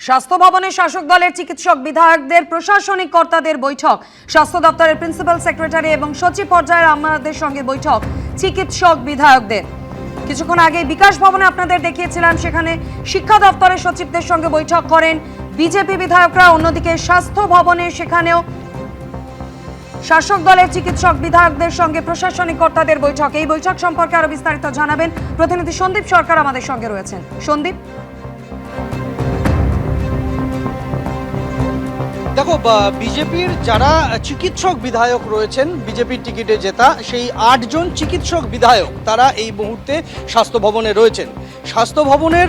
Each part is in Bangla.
স্বাস্থ্য ভবনে শাসক দলের চিকিৎসক বিধায়কদের প্রশাসনিক কর্তাদের বৈঠক। স্বাস্থ্য দপ্তরের প্রিন্সিপাল সেক্রেটারি এবং সচিব পর্যায়ের আমাদের সঙ্গে বৈঠক চিকিৎসক বিধায়কদের। কিছুক্ষণ আগে বিকাশ ভবনে আপনাদের দেখিয়েছিলাম, সেখানে শিক্ষা দপ্তরের সচিবদের সঙ্গে বৈঠক করেন বিজেপি বিধায়করা। অন্যদিকে স্বাস্থ্য ভবনে সেখানেও শাসক দলের চিকিৎসক বিধায়কদের সঙ্গে প্রশাসনিক কর্তাদের বৈঠক। এই বৈঠক সম্পর্কে আরো বিস্তারিত জানাবেন প্রতিনিধি সন্দীপ সরকার আমাদের সঙ্গে রয়েছেন। সন্দীপ, দেখো, বিজেপির যারা চিকিৎসক বিধায়ক রয়েছেন, বিজেপির টিকিটে জেতা সেই 8 জন চিকিৎসক বিধায়ক তারা এই মুহূর্তে স্বাস্থ্য ভবনে রয়েছেন। স্বাস্থ্য ভবনের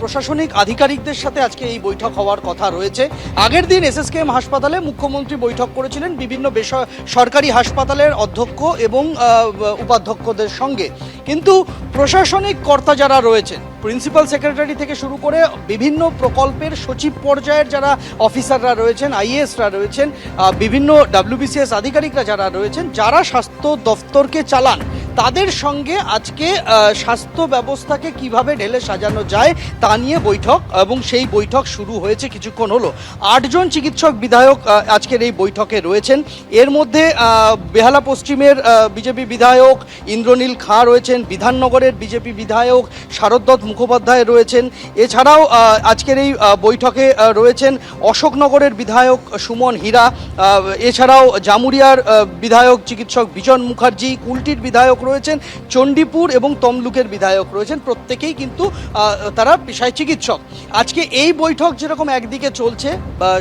প্রশাসনিক আধিকারিকদের সাথে আজকে এই বৈঠক হওয়ার কথা রয়েছে। আগের দিন এসএসকেএম হাসপাতালে মুখ্যমন্ত্রী বৈঠক করেছিলেন বিভিন্ন সরকারি হাসপাতালের অধ্যক্ষ এবং উপাধ্যক্ষদের সঙ্গে, কিন্তু প্রশাসনিক কর্তা যারা রয়েছেন, প্রিন্সিপাল সেক্রেটারি থেকে শুরু করে বিভিন্ন প্রকল্পের সচিব পর্যায়ের যারা অফিসাররা রয়েছেন, আইএএসরা রয়েছেন, বিভিন্ন WBCS আধিকারিকরা যারা রয়েছেন, যারা স্বাস্থ্য দফতরকে চালান, তাদের সঙ্গে আজকে স্বাস্থ্য ব্যবস্থাকে কিভাবে ঢেলে সাজানো যায় তা নিয়ে বৈঠক, এবং সেই বৈঠক শুরু হয়েছে কিছুক্ষণ হলো। 8 জন চিকিৎসক বিধায়ক আজকের এই বৈঠকে রয়েছেন। এর মধ্যে বেহালা পশ্চিমের বিজেপি বিধায়ক ইন্দ্রনীল খাঁ রয়েছেন, বিধাননগরের বিজেপি বিধায়ক শারদত্ত মুখোপাধ্যায় রয়েছেন। এছাড়াও আজকের এই বৈঠকে রয়েছেন অশোকনগরের বিধায়ক সুমন হীরা, এছাড়াও জামুরিয়ার বিধায়ক চিকিৎসক বিজন মুখার্জি, কুলটির বিধায়ক রয়েছেন, চণ্ডীপুর এবং তমলুকের বিধায়ক রয়েছেন। প্রত্যেকেই কিন্তু তারা পেশায় চিকিৎসক। আজকে এই বৈঠক যেরকম একদিকে চলছে,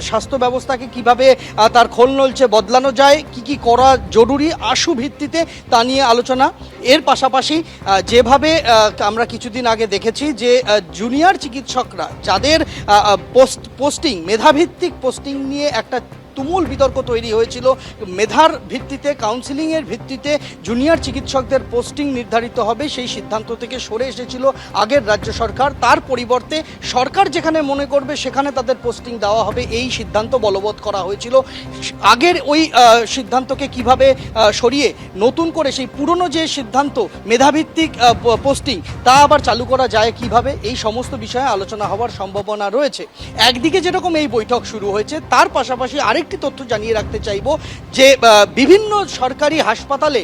স্বাস্থ্য ব্যবস্থাকে কিভাবে তার খোল নলচে বদলানো যায়, কি করা জরুরি আশু ভিত্তিতে তা নিয়ে আলোচনা। এর পাশাপাশি যেভাবে আমরা কিছুদিন আগে দেখেছি যে জুনিয়র চিকিৎসকরা যাদের পোস্টিং মেধাভিত্তিক পোস্টিং নিয়ে একটা তুমুল বিতর্ক তৈরি হয়েছিল, মেধার ভিত্তিতে কাউন্সিলিংয়ের ভিত্তিতে জুনিয়র চিকিৎসকদের পোস্টিং নির্ধারিত হবে, সেই সিদ্ধান্ত থেকে সরে এসেছিল আগের রাজ্য সরকার। তার পরিবর্তে সরকার যেখানে মনে করবে সেখানে তাদের পোস্টিং দেওয়া হবে, এই সিদ্ধান্ত বলবৎ করা হয়েছিল। আগের ওই সিদ্ধান্তকে কিভাবে সরিয়ে নতুন করে সেই পুরনো যে সিদ্ধান্ত মেধাভিত্তিক পোস্টিং তা আবার চালু করা যায় কিভাবে, এই সমস্ত বিষয়ে আলোচনা হওয়ার সম্ভাবনা রয়েছে। একদিকে যেরকম এই বৈঠক শুরু হয়েছে, তার পাশাপাশি আরেকটি তথ্য জানিয়ে রাখতে চাইব যে বিভিন্ন সরকারি হাসপাতালে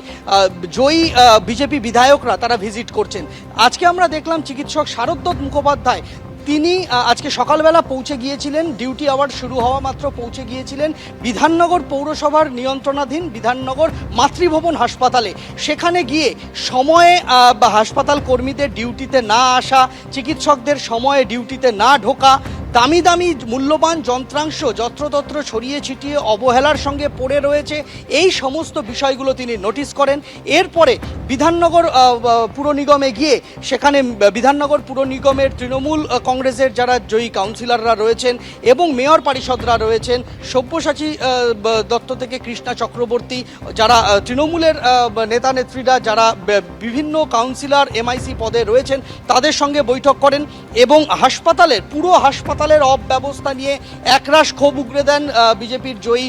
জয়ী বিজেপি বিধায়করা তারা ভিজিট করছেন। আজকে আমরা দেখলাম চিকিৎসক শারদত্ত মুখোপাধ্যায়, তিনি আজকে সকালবেলা পৌঁছে গিয়েছিলেন, ডিউটি আওয়ার শুরু হওয়া মাত্র পৌঁছে গিয়েছিলেন বিধাননগর পৌরসভার নিয়ন্ত্রণাধীন বিধাননগর মাতৃভবন হাসপাতালে। সেখানে গিয়ে সময়ে হাসপাতাল কর্মীদের ডিউটিতে না আসা, চিকিৎসকদের সময়ে ডিউটিতে না ঢোকা, দামি দামি মূল্যবান যন্ত্রাংশ যত্রতত্র ছড়িয়ে ছিটিয়ে অবহেলার সঙ্গে পড়ে রয়েছে, এই সমস্ত বিষয়গুলো তিনি নোটিশ করেন। এরপরে বিধাননগর পুর নিগমে গিয়ে সেখানে বিধাননগর পুর নিগমের তৃণমূল কংগ্রেসের যারা জয়ী কাউন্সিলররা রয়েছেন এবং মেয়র পারিষদরা রয়েছেন, সব্যসাচী দত্ত থেকে কৃষ্ণা চক্রবর্তী, যারা তৃণমূলের নেতা নেত্রীরা যারা বিভিন্ন কাউন্সিলর MIC পদে রয়েছেন, তাদের সঙ্গে বৈঠক করেন এবং হাসপাতালের পুরো হাসপাতালের অব্যবস্থা নিয়ে একরাশ ক্ষোভ উগরে দেন বিজেপির জয়ী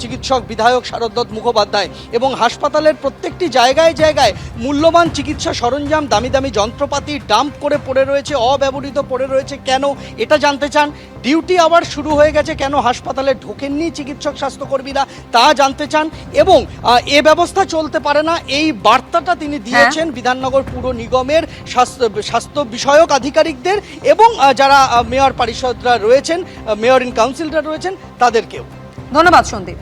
চিকিৎসক বিধায়ক শারদত্ত মুখোপাধ্যায়। এবং হাসপাতালের প্রত্যেকটি জায়গায় জায়গায় মূল্যবান চিকিৎসা সরঞ্জাম, দামি দামি যন্ত্রপাতি ডাম্প করে পড়ে রয়েছে, অব্যবহৃত পড়ে রয়েছে। কেন, এটা জানতে চান। ডিউটি আবার শুরু হয়ে গেছে, কেন হাসপাতালে ঢোকেননি চিকিৎসক স্বাস্থ্যকর্মীরা তা জানতে চান। এবং এ ব্যবস্থা চলতে পারে না, এই বার্তাটা তিনি দিয়েছেন বিধাননগর পুর নিগমের স্বাস্থ্য বিষয়ক আধিকারিকদের এবং যারা মেয়র পারিষদরা রয়েছেন, মেয়র ইন কাউন্সিলরা রয়েছেন, তাদেরকেও। ধন্যবাদ সন্দীপ।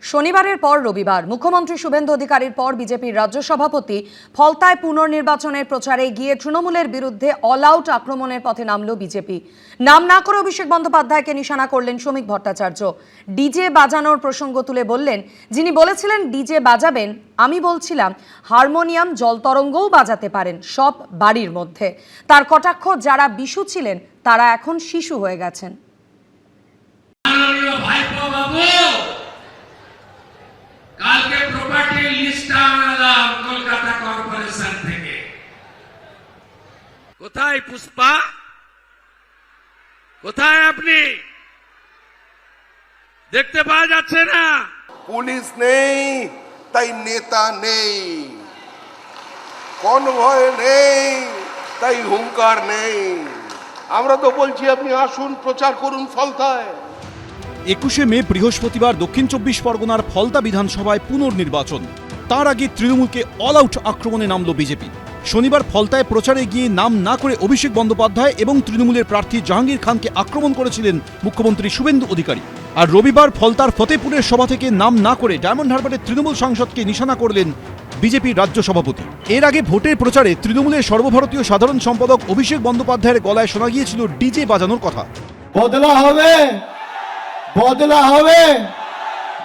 শনিবারের পর রবিবার মুখ্যমন্ত্রী শুভেন্দু অধিকারীর পর বিজেপির রাজ্য সভাপতি ফলতায় পুনর্নির্বাচনের প্রচারে গিয়ে তৃণমূলের বিরুদ্ধে অল আউট আক্রমণের পথে নামল বিজেপি। নাম না করে অভিষেক বন্দ্যোপাধ্যায়কে নিশানা করলেন শ্রমিক ভট্টাচার্য। ডিজে বাজানোর প্রসঙ্গ তুলে বললেন, যিনি বলেছিলেন ডিজে বাজাবেন, আমি বলছিলাম হারমোনিয়াম জলতরঙ্গও বাজাতে পারেন, সব বাড়ির মধ্যে। তার কটাক্ষ, যারা বিশু ছিলেন তারা এখন শিশু হয়ে গেছেন। কালকে প্রপার্টি লিস্ট আনলাম কলকাতা কর্পোরেশন থেকে। কোথায় পুষ্পা, কোথায় আপনি? দেখতে পাওয়া যাচ্ছে না। পুলিশ নেই তাই নেতা নেই, কনভয় নেই তাই হুঙ্কার নেই। আমরা তো বলছি আপনি আসুন, প্রচার করুন ফলতায়। 21শে মে বৃহস্পতিবার দক্ষিণ 24 পরগনার ফলতা বিধানসভায় পুনর্নির্বাচন। তার আগে তৃণমূলকে অল আউট আক্রমণে নামল বিজেপি। শনিবার ফলতায় প্রচারে গিয়ে নাম না করে অভিষেক বন্দ্যোপাধ্যায় এবং তৃণমূলের প্রার্থী জাহাঙ্গীর খানকে আক্রমণ করেছিলেন মুখ্যমন্ত্রী শুভেন্দু অধিকারী। আর রবিবার ফলতার ফতেপুরের সভা থেকে নাম না করে ডায়মন্ড হারবারের তৃণমূল সাংসদকে নিশানা করলেন বিজেপির রাজ্য সভাপতি। এর আগে ভোটের প্রচারে তৃণমূলের সর্বভারতীয় সাধারণ সম্পাদক অভিষেক বন্দ্যোপাধ্যায়ের গলায় শোনা গিয়েছিল ডিজে বাজানোর কথা। বদলা হবে, বদলা হবে,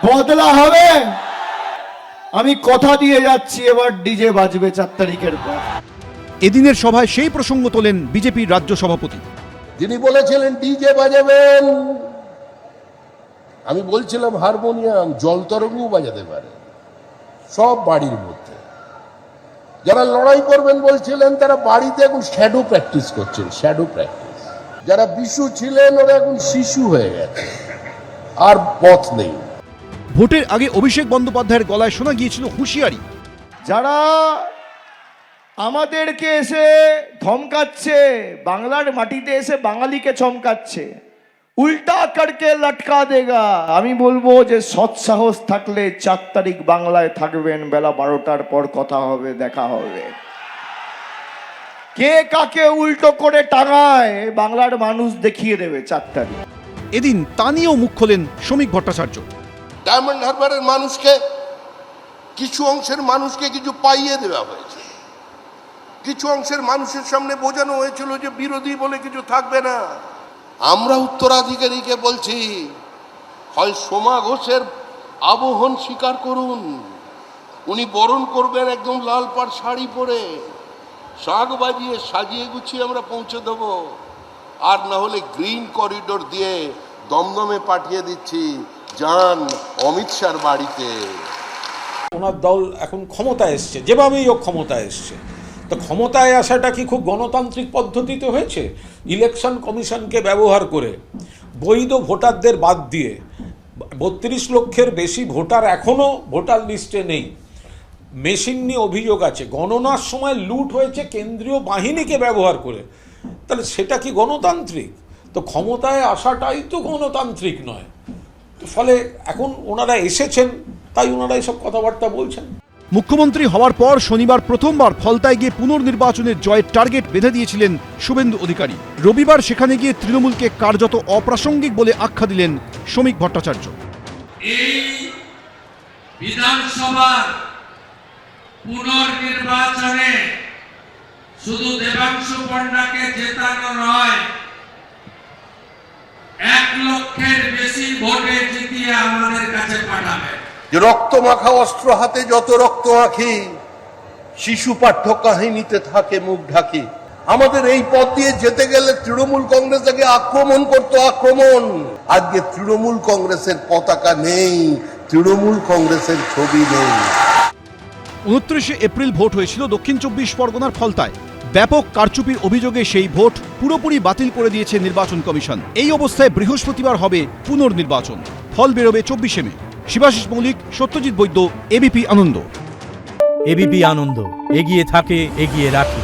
বদলা হবে। আমি কথা দিয়ে যাচ্ছি, এবার ডিজে বাজবে 4 তারিখের পর। এদিনের সভায় সেই প্রসঙ্গ তোলেন বিজেপির রাজ্য সভাপতি। যিনি বলেছিলেন ডিজে বাজাবেন, আমি বলছিলাম হারমোনিয়াম, জল তরঙ্গও বাজাতে পারে, সব বাড়ির মধ্যে। যারা লড়াই করবেন বলছিলেন তারা বাড়িতে এখন শ্যাডো প্র্যাকটিস করছেন, শ্যাডো প্র্যাকটিস। যারা বিশু ছিলেন ওরা এখন শিশু হয়ে গেছে, আর পথ নেই। ভোটের আগে অভিষেক বন্দ্যোপাধ্যায়ের গলায় শোনা গিয়েছিল হুঁশিয়ারি। যারা আমাদেরকে এসে ধমকাচ্ছে, বাংলার মাটিতে এসে বাঙালিকে চমকাচ্ছে, উল্টা করকে লটকা দেগা, আমি বলবো যে সৎসাহস থাকলে 4 তারিখ বাংলায় থাকবেন, বেলা 12টার পর কথা হবে, দেখা হবে। কে কাকে উল্টো করে টাঙায় বাংলার মানুষ দেখিয়ে দেবে 4 তারিখ। এদিন তা নিয়েও মুখ খোলেন শ্রমিক ভট্টাচার্য। ডায়মন্ড হারবারের মানুষকে, কিছু অংশের মানুষকে কিছু পাইয়ে দেওয়া হয়েছে, কিছু অংশের মানুষের সামনে বোঝানো হয়েছিল যে বিরোধী বলে কিছু থাকবে না। আমরা উত্তরাধিকারীকে বলছি, হয় সোমা ঘোষের আবহন স্বীকার করুন, উনি বরণ করবেন একদম লাল পাড় শাড়ি পরে, শাঁখ বাজিয়ে সাজিয়ে গুছিয়ে আমরা পৌঁছে দেব, আর না হলে গ্রিন করিডোর দিয়ে দমদমে পাঠিয়ে দিচ্ছি, যান অমিত শাহর বাড়িতে। ওনার দল এখন ক্ষমতায় এসছে, যেভাবেই ও ক্ষমতায় এসছে, তো ক্ষমতায় আসাটা কি খুব গণতান্ত্রিক পদ্ধতিতে হয়েছে? ইলেকশন কমিশনকে ব্যবহার করে বৈধ ভোটারদের বাদ দিয়ে 32 লক্ষের বেশি ভোটার এখনও ভোটার লিস্টে নেই। মেশিন নিয়ে অভিযোগ আছে, গণনার সময় লুট হয়েছে কেন্দ্রীয় বাহিনীকে ব্যবহার করে। তাহলে সেটা কি গণতান্ত্রিক? তো ক্ষমতায় আসাটাই তো গণতান্ত্রিক নয়। তো ফলে এখন ওনারা এসেছেন, তাই ওনারা এসব কথাবার্তা বলছেন। মুখ্যমন্ত্রী হওয়ার পর শনিবার প্রথমবার ফলতায় গিয়ে পুনর্নির্বাচনের জয়ের টার্গেট বেঁধে দিয়েছিলেন শুভেন্দু অধিকারী। রবিবার সেখানে গিয়ে তৃণমূলকে কার্যত অপ্রাসঙ্গিক বলে আখ্যা দিলেন শ্রমিক ভট্টাচার্য। এই বিধানসভার পুনর্নির্বাচনে শুধু দেবাংশু পণ্ডাকে জেতানো নয়, 1 লক্ষের বেশি ভোটে জিতিয়ে আমাদের কাছে পাঠাবে। যে রক্ত মাখা অস্ত্র হাতে যত রক্ত মাখি, শিশু পাঠ্য কাহিনীতে থাকে মুখ ঢাকি। আমাদের এই পথ দিয়ে যেতে গেলে তৃণমূল কংগ্রেস আগে আক্রমণ করতো, আক্রমণ। আজকে তৃণমূল কংগ্রেসের পতাকা নেই, তৃণমূল কংগ্রেসের ছবি নেই। 29শে এপ্রিল ভোট হয়েছিল দক্ষিণ 24 পরগনার ফলতায়। ব্যাপক কারচুপির অভিযোগে সেই ভোট পুরোপুরি বাতিল করে দিয়েছে নির্বাচন কমিশন। এই অবস্থায় বৃহস্পতিবার হবে পুনর্নির্বাচন। ফল বেরোবে 24শে মে। শিবাশিস মৌলিক, সত্যজিৎ বৈদ্য, এবিপি আনন্দ। এবিপি আনন্দ, এগিয়ে থাকে, এগিয়ে রাখে।